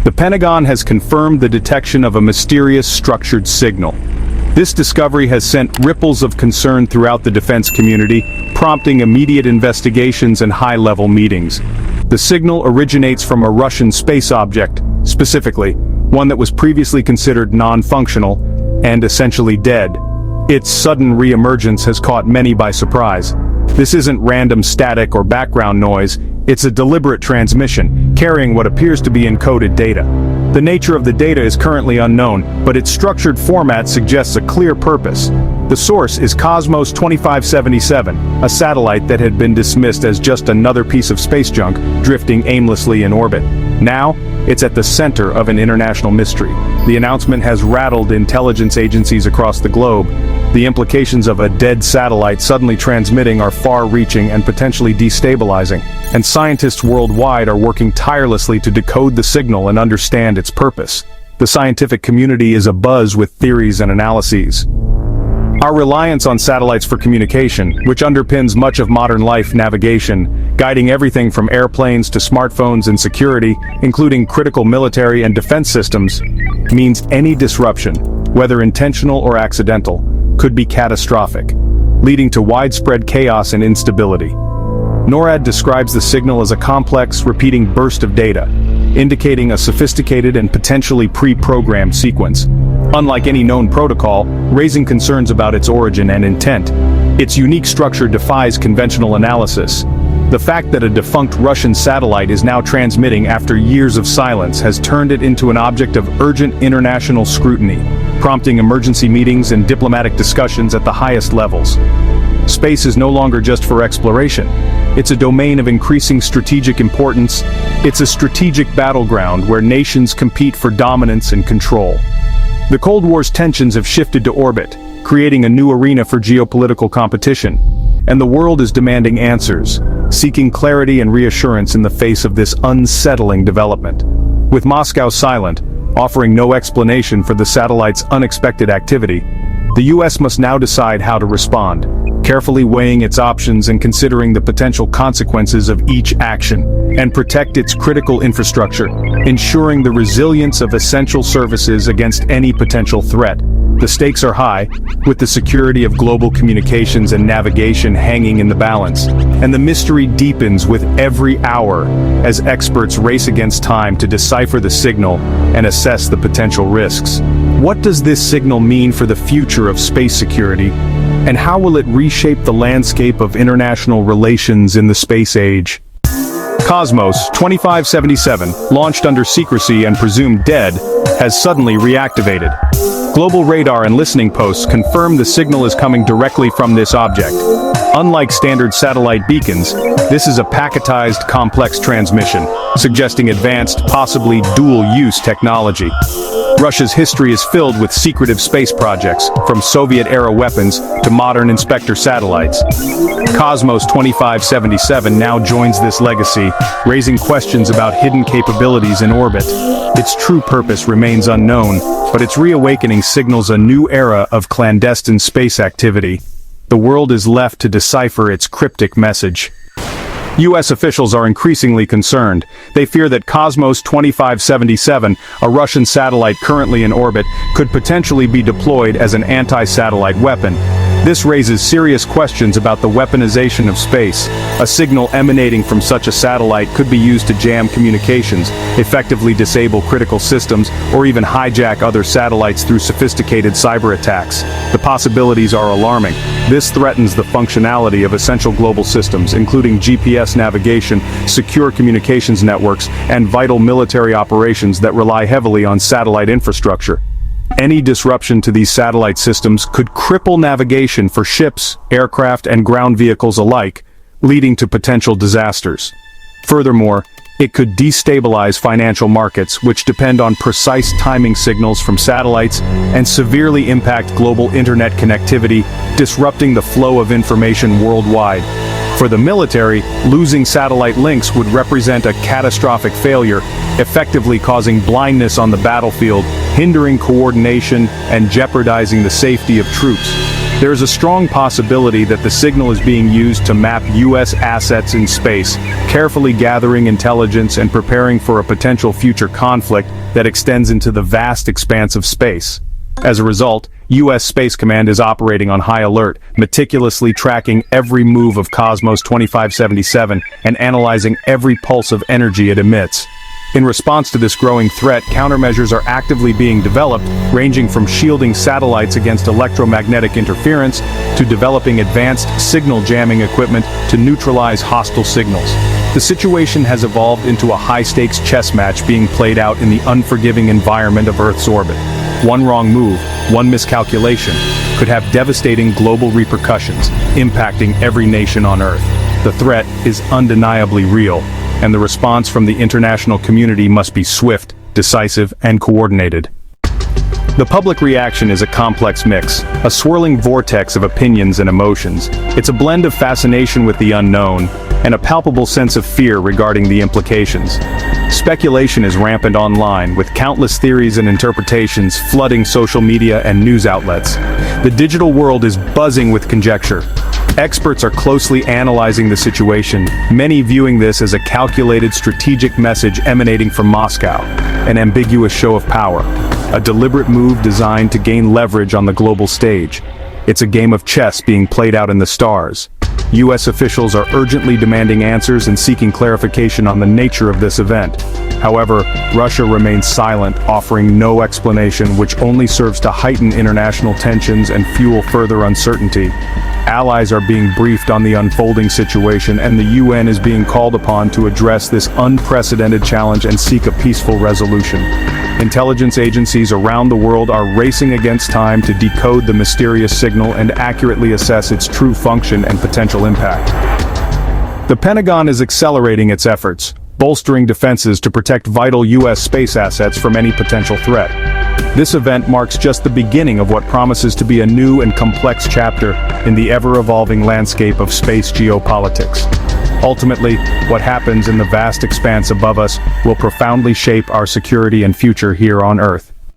The Pentagon has confirmed the detection of a mysterious structured signal. This discovery has sent ripples of concern throughout the defense community, prompting immediate investigations and high-level meetings. The signal originates from a Russian space object, specifically, one that was previously considered non-functional and essentially dead. Its sudden re-emergence has caught many by surprise. This isn't random static or background noise, it's a deliberate transmission, carrying what appears to be encoded data. The nature of the data is currently unknown, but its structured format suggests a clear purpose. The source is Cosmos 2577, a satellite that had been dismissed as just another piece of space junk drifting aimlessly in orbit. Now, it's at the center of an international mystery. The announcement has rattled intelligence agencies across the globe. The implications of a dead satellite suddenly transmitting are far-reaching and potentially destabilizing, and scientists worldwide are working tirelessly to decode the signal and understand its purpose. The scientific community is abuzz with theories and analyses. Our reliance on satellites for communication, which underpins much of modern life navigation, guiding everything from airplanes to smartphones and security, including critical military and defense systems, means any disruption, whether intentional or accidental, could be catastrophic, leading to widespread chaos and instability. NORAD describes the signal as a complex, repeating burst of data, indicating a sophisticated and potentially pre-programmed sequence. Unlike any known protocol, raising concerns about its origin and intent. Its unique structure defies conventional analysis. The fact that a defunct Russian satellite is now transmitting after years of silence has turned it into an object of urgent international scrutiny, prompting emergency meetings and diplomatic discussions at the highest levels. Space is no longer just for exploration. It's a domain of increasing strategic importance. It's a strategic battleground where nations compete for dominance and control. The Cold War's tensions have shifted to orbit, creating a new arena for geopolitical competition. And the world is demanding answers, seeking clarity and reassurance in the face of this unsettling development. With Moscow silent, offering no explanation for the satellite's unexpected activity, the U.S. must now decide how to respond, carefully weighing its options and considering the potential consequences of each action, and protect its critical infrastructure, ensuring the resilience of essential services against any potential threat. The stakes are high, with the security of global communications and navigation hanging in the balance, and the mystery deepens with every hour as experts race against time to decipher the signal and assess the potential risks. What does this signal mean for the future of space security, and how will it reshape the landscape of international relations in the space age? Cosmos 2577, launched under secrecy and presumed dead, has suddenly reactivated. Global radar and listening posts confirm the signal is coming directly from this object. Unlike standard satellite beacons, this is a packetized, complex transmission, suggesting advanced, possibly dual-use technology. Russia's history is filled with secretive space projects, from Soviet-era weapons to modern inspector satellites. Cosmos 2577 now joins this legacy, raising questions about hidden capabilities in orbit. Its true purpose remains unknown, but its reawakening signals a new era of clandestine space activity. The world is left to decipher its cryptic message. U.S. officials are increasingly concerned. They fear that Cosmos 2577, a Russian satellite currently in orbit, could potentially be deployed as an anti-satellite weapon. This raises serious questions about the weaponization of space. A signal emanating from such a satellite could be used to jam communications, effectively disable critical systems, or even hijack other satellites through sophisticated cyber attacks. The possibilities are alarming. This threatens the functionality of essential global systems, including GPS navigation, secure communications networks, and vital military operations that rely heavily on satellite infrastructure. Any disruption to these satellite systems could cripple navigation for ships, aircraft, and ground vehicles alike, leading to potential disasters. Furthermore, it could destabilize financial markets, which depend on precise timing signals from satellites, and severely impact global internet connectivity, disrupting the flow of information worldwide. For the military, losing satellite links would represent a catastrophic failure, effectively causing blindness on the battlefield, hindering coordination, and jeopardizing the safety of troops. There is a strong possibility that the signal is being used to map U.S. assets in space, carefully gathering intelligence and preparing for a potential future conflict that extends into the vast expanse of space. As a result, U.S. Space Command is operating on high alert, meticulously tracking every move of Cosmos 2577 and analyzing every pulse of energy it emits. In response to this growing threat, countermeasures are actively being developed, ranging from shielding satellites against electromagnetic interference to developing advanced signal jamming equipment to neutralize hostile signals. The situation has evolved into a high-stakes chess match being played out in the unforgiving environment of Earth's orbit. One wrong move, one miscalculation, could have devastating global repercussions, impacting every nation on Earth. The threat is undeniably real, and the response from the international community must be swift, decisive, and coordinated. The public reaction is a complex mix, a swirling vortex of opinions and emotions. It's a blend of fascination with the unknown, and a palpable sense of fear regarding the implications. Speculation is rampant online, with countless theories and interpretations flooding social media and news outlets. The digital world is buzzing with conjecture. Experts are closely analyzing the situation, many viewing this as a calculated strategic message emanating from Moscow, an ambiguous show of power, a deliberate move designed to gain leverage on the global stage. It's a game of chess being played out in the stars. U.S. officials are urgently demanding answers and seeking clarification on the nature of this event. However, Russia remains silent, offering no explanation, which only serves to heighten international tensions and fuel further uncertainty. Allies are being briefed on the unfolding situation, and the UN is being called upon to address this unprecedented challenge and seek a peaceful resolution. Intelligence agencies around the world are racing against time to decode the mysterious signal and accurately assess its true function and potential impact. The Pentagon is accelerating its efforts, bolstering defenses to protect vital U.S. space assets from any potential threat. This event marks just the beginning of what promises to be a new and complex chapter in the ever-evolving landscape of space geopolitics. Ultimately, what happens in the vast expanse above us will profoundly shape our security and future here on Earth.